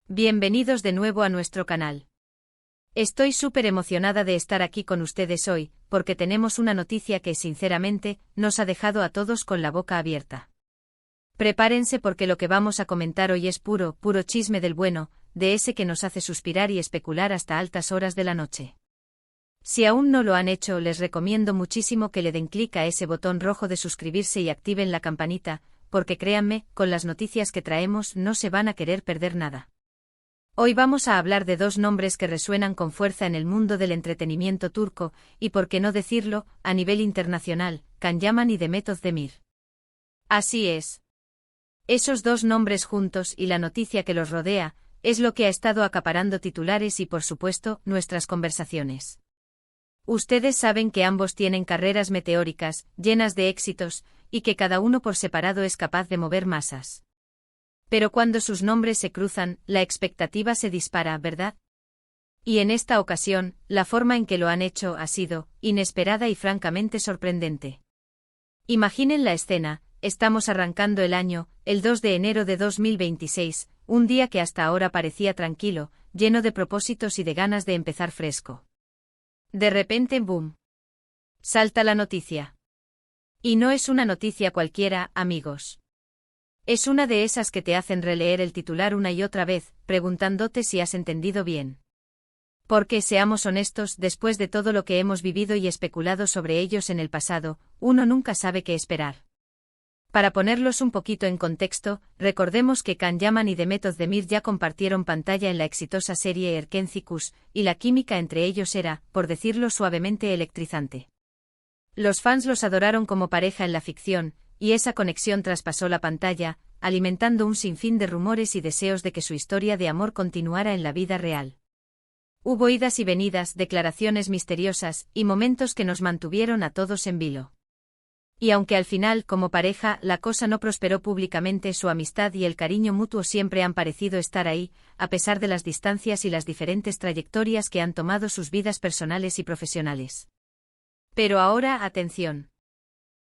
Bienvenidos de nuevo a nuestro canal. Estoy súper emocionada de estar aquí con ustedes hoy, porque tenemos una noticia que, sinceramente, nos ha dejado a todos con la boca abierta. Prepárense porque lo que vamos a comentar hoy es puro chisme del bueno, de ese que nos hace suspirar y especular hasta altas horas de la noche. Si aún no lo han hecho, les recomiendo muchísimo que le den clic a ese botón rojo de suscribirse y activen la campanita, porque créanme, con las noticias que traemos no se van a querer perder nada. Hoy vamos a hablar de dos nombres que resuenan con fuerza en el mundo del entretenimiento turco, y por qué no decirlo, a nivel internacional, Can Yaman y Demet Özdemir. Así es. Esos dos nombres juntos y la noticia que los rodea, es lo que ha estado acaparando titulares y por supuesto, nuestras conversaciones. Ustedes saben que ambos tienen carreras meteóricas, llenas de éxitos, y que cada uno por separado es capaz de mover masas. Pero cuando sus nombres se cruzan, la expectativa se dispara, ¿verdad? Y en esta ocasión, la forma en que lo han hecho ha sido inesperada y francamente sorprendente. Imaginen la escena, estamos arrancando el año, el 2 de enero de 2026, un día que hasta ahora parecía tranquilo, lleno de propósitos y de ganas de empezar fresco. De repente, ¡boom! Salta la noticia. Y no es una noticia cualquiera, amigos. Es una de esas que te hacen releer el titular una y otra vez, preguntándote si has entendido bien. Porque, seamos honestos, después de todo lo que hemos vivido y especulado sobre ellos en el pasado, uno nunca sabe qué esperar. Para ponerlos un poquito en contexto, recordemos que Can Yaman y Demet Özdemir ya compartieron pantalla en la exitosa serie Erkenci, y la química entre ellos era, por decirlo suavemente, electrizante. Los fans los adoraron como pareja en la ficción, y esa conexión traspasó la pantalla, alimentando un sinfín de rumores y deseos de que su historia de amor continuara en la vida real. Hubo idas y venidas, declaraciones misteriosas, y momentos que nos mantuvieron a todos en vilo. Y aunque al final, como pareja, la cosa no prosperó públicamente, su amistad y el cariño mutuo siempre han parecido estar ahí, a pesar de las distancias y las diferentes trayectorias que han tomado sus vidas personales y profesionales. Pero ahora, atención.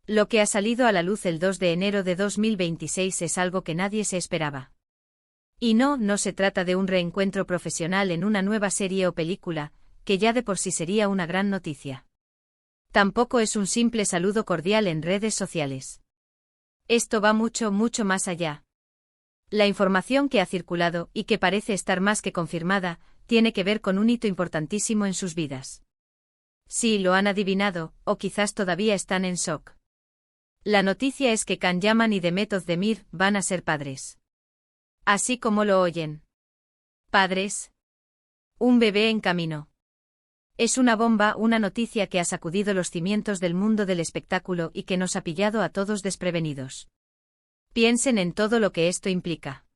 Lo que ha salido a la luz el 2 de enero de 2026 es algo que nadie se esperaba. Y no se trata de un reencuentro profesional en una nueva serie o película, que ya de por sí sería una gran noticia. Tampoco es un simple saludo cordial en redes sociales. Esto va mucho más allá. La información que ha circulado, y que parece estar más que confirmada, tiene que ver con un hito importantísimo en sus vidas. Sí, lo han adivinado, o quizás todavía están en shock. La noticia es que Can Yaman y Demet Özdemir van a ser padres. Así como lo oyen. ¿Padres? Un bebé en camino. Es una bomba, una noticia que ha sacudido los cimientos del mundo del espectáculo y que nos ha pillado a todos desprevenidos. Piensen en todo lo que esto implica.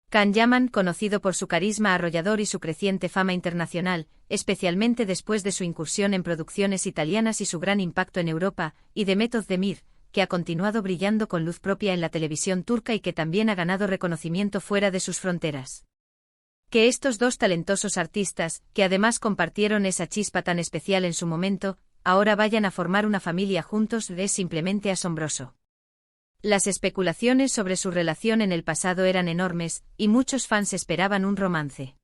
Can Yaman, conocido por su carisma arrollador y su creciente fama internacional, especialmente después de su incursión en producciones italianas y su gran impacto en Europa, y Demet Özdemir, que ha continuado brillando con luz propia en la televisión turca y que también ha ganado reconocimiento fuera de sus fronteras. Que estos dos talentosos artistas, que además compartieron esa chispa tan especial en su momento, ahora vayan a formar una familia juntos es simplemente asombroso. Las especulaciones sobre su relación en el pasado eran enormes, y muchos fans esperaban un romance.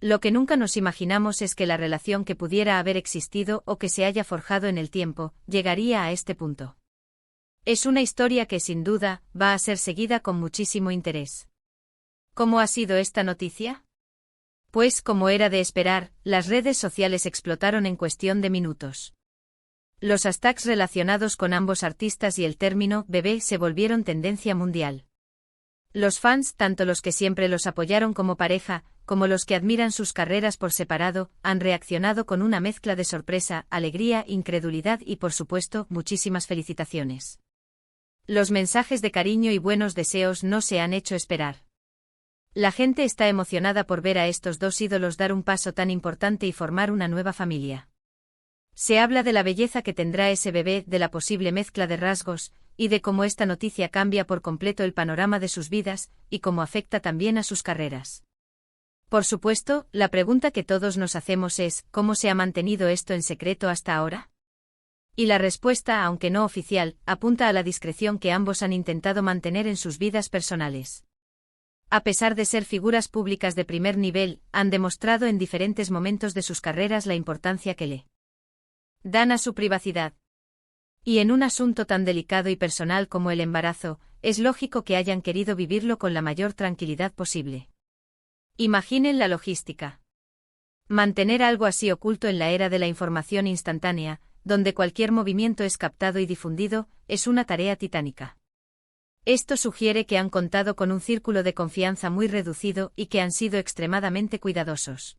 Lo que nunca nos imaginamos es que la relación que pudiera haber existido o que se haya forjado en el tiempo, llegaría a este punto. Es una historia que sin duda, va a ser seguida con muchísimo interés. ¿Cómo ha sido esta noticia? Pues como era de esperar, las redes sociales explotaron en cuestión de minutos. Los hashtags relacionados con ambos artistas y el término bebé se volvieron tendencia mundial. Los fans, tanto los que siempre los apoyaron como pareja, como los que admiran sus carreras por separado, han reaccionado con una mezcla de sorpresa, alegría, incredulidad y por supuesto, muchísimas felicitaciones. Los mensajes de cariño y buenos deseos no se han hecho esperar. La gente está emocionada por ver a estos dos ídolos dar un paso tan importante y formar una nueva familia. Se habla de la belleza que tendrá ese bebé, de la posible mezcla de rasgos, y de cómo esta noticia cambia por completo el panorama de sus vidas, y cómo afecta también a sus carreras. Por supuesto, la pregunta que todos nos hacemos es, ¿cómo se ha mantenido esto en secreto hasta ahora? Y la respuesta, aunque no oficial, apunta a la discreción que ambos han intentado mantener en sus vidas personales. A pesar de ser figuras públicas de primer nivel, han demostrado en diferentes momentos de sus carreras la importancia que le dan a su privacidad. Y en un asunto tan delicado y personal como el embarazo, es lógico que hayan querido vivirlo con la mayor tranquilidad posible. Imaginen la logística. Mantener algo así oculto en la era de la información instantánea, donde cualquier movimiento es captado y difundido, es una tarea titánica. Esto sugiere que han contado con un círculo de confianza muy reducido y que han sido extremadamente cuidadosos.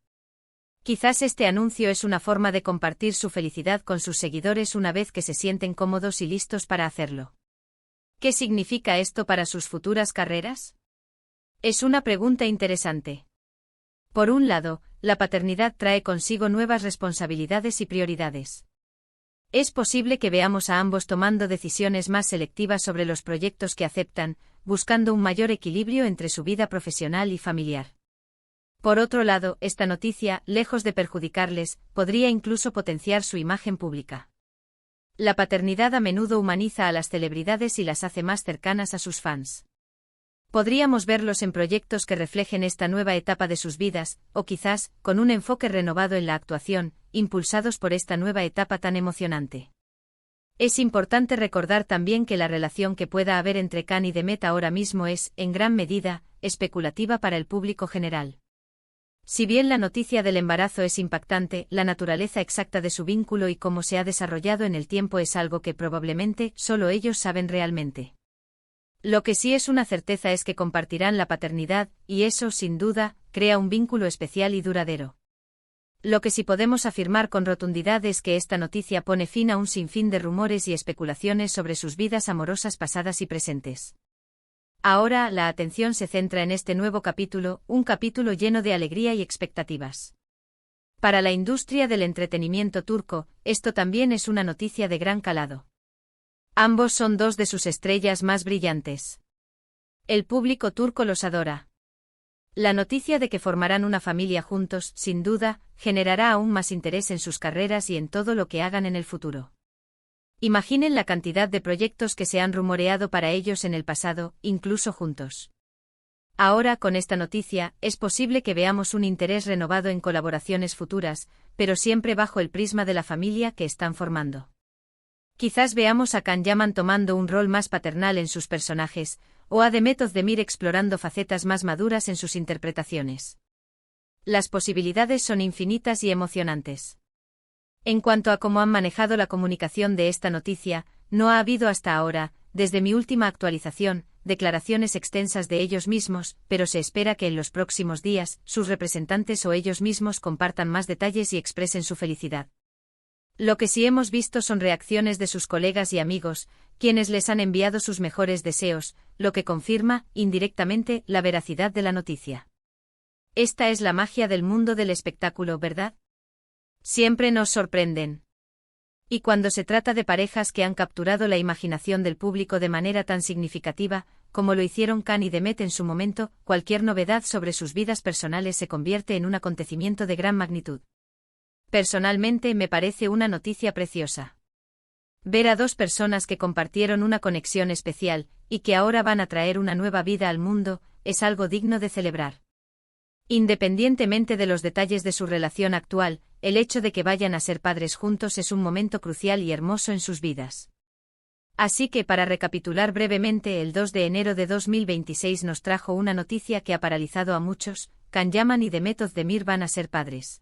Quizás este anuncio es una forma de compartir su felicidad con sus seguidores una vez que se sienten cómodos y listos para hacerlo. ¿Qué significa esto para sus futuras carreras? Es una pregunta interesante. Por un lado, la paternidad trae consigo nuevas responsabilidades y prioridades. Es posible que veamos a ambos tomando decisiones más selectivas sobre los proyectos que aceptan, buscando un mayor equilibrio entre su vida profesional y familiar. Por otro lado, esta noticia, lejos de perjudicarles, podría incluso potenciar su imagen pública. La paternidad a menudo humaniza a las celebridades y las hace más cercanas a sus fans. Podríamos verlos en proyectos que reflejen esta nueva etapa de sus vidas, o quizás, con un enfoque renovado en la actuación, impulsados por esta nueva etapa tan emocionante. Es importante recordar también que la relación que pueda haber entre Khan y Demet ahora mismo es, en gran medida, especulativa para el público general. Si bien la noticia del embarazo es impactante, la naturaleza exacta de su vínculo y cómo se ha desarrollado en el tiempo es algo que probablemente solo ellos saben realmente. Lo que sí es una certeza es que compartirán la paternidad, y eso, sin duda, crea un vínculo especial y duradero. Lo que sí podemos afirmar con rotundidad es que esta noticia pone fin a un sinfín de rumores y especulaciones sobre sus vidas amorosas pasadas y presentes. Ahora, la atención se centra en este nuevo capítulo, un capítulo lleno de alegría y expectativas. Para la industria del entretenimiento turco, esto también es una noticia de gran calado. Ambos son dos de sus estrellas más brillantes. El público turco los adora. La noticia de que formarán una familia juntos, sin duda, generará aún más interés en sus carreras y en todo lo que hagan en el futuro. Imaginen la cantidad de proyectos que se han rumoreado para ellos en el pasado, incluso juntos. Ahora, con esta noticia, es posible que veamos un interés renovado en colaboraciones futuras, pero siempre bajo el prisma de la familia que están formando. Quizás veamos a Can Yaman tomando un rol más paternal en sus personajes, o a Demet Özdemir explorando facetas más maduras en sus interpretaciones. Las posibilidades son infinitas y emocionantes. En cuanto a cómo han manejado la comunicación de esta noticia, no ha habido hasta ahora, desde mi última actualización, declaraciones extensas de ellos mismos, pero se espera que en los próximos días, sus representantes o ellos mismos compartan más detalles y expresen su felicidad. Lo que sí hemos visto son reacciones de sus colegas y amigos, quienes les han enviado sus mejores deseos, lo que confirma, indirectamente, la veracidad de la noticia. Esta es la magia del mundo del espectáculo, ¿verdad? Siempre nos sorprenden. Y cuando se trata de parejas que han capturado la imaginación del público de manera tan significativa, como lo hicieron Can y Demet en su momento, cualquier novedad sobre sus vidas personales se convierte en un acontecimiento de gran magnitud. Personalmente me parece una noticia preciosa. Ver a dos personas que compartieron una conexión especial, y que ahora van a traer una nueva vida al mundo, es algo digno de celebrar. Independientemente de los detalles de su relación actual, el hecho de que vayan a ser padres juntos es un momento crucial y hermoso en sus vidas. Así que para recapitular brevemente, el 2 de enero de 2026 nos trajo una noticia que ha paralizado a muchos: Can Yaman y Demet Özdemir van a ser padres.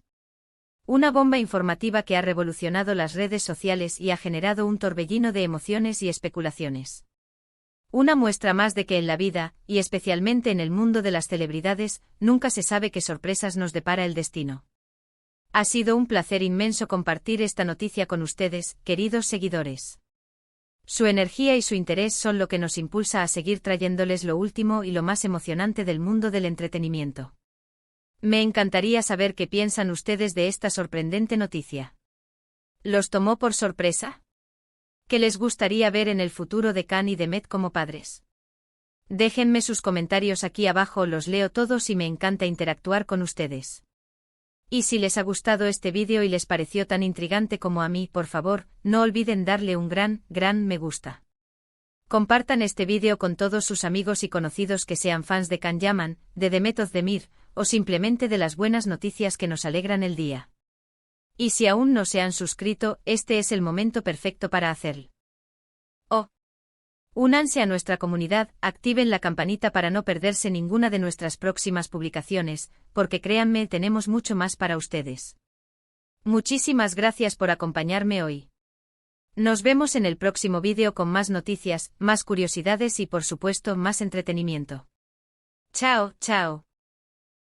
Una bomba informativa que ha revolucionado las redes sociales y ha generado un torbellino de emociones y especulaciones. Una muestra más de que en la vida, y especialmente en el mundo de las celebridades, nunca se sabe qué sorpresas nos depara el destino. Ha sido un placer inmenso compartir esta noticia con ustedes, queridos seguidores. Su energía y su interés son lo que nos impulsa a seguir trayéndoles lo último y lo más emocionante del mundo del entretenimiento. Me encantaría saber qué piensan ustedes de esta sorprendente noticia. ¿Los tomó por sorpresa? ¿Qué les gustaría ver en el futuro de Can y Demet como padres? Déjenme sus comentarios aquí abajo, los leo todos y me encanta interactuar con ustedes. Y si les ha gustado este vídeo y les pareció tan intrigante como a mí, por favor, no olviden darle un gran me gusta. Compartan este vídeo con todos sus amigos y conocidos que sean fans de Can Yaman, de Demet Özdemir, o simplemente de las buenas noticias que nos alegran el día. Y si aún no se han suscrito, este es el momento perfecto para hacerlo. Únanse a nuestra comunidad, activen la campanita para no perderse ninguna de nuestras próximas publicaciones, porque créanme, tenemos mucho más para ustedes. Muchísimas gracias por acompañarme hoy. Nos vemos en el próximo vídeo con más noticias, más curiosidades y por supuesto más entretenimiento. Chao, chao.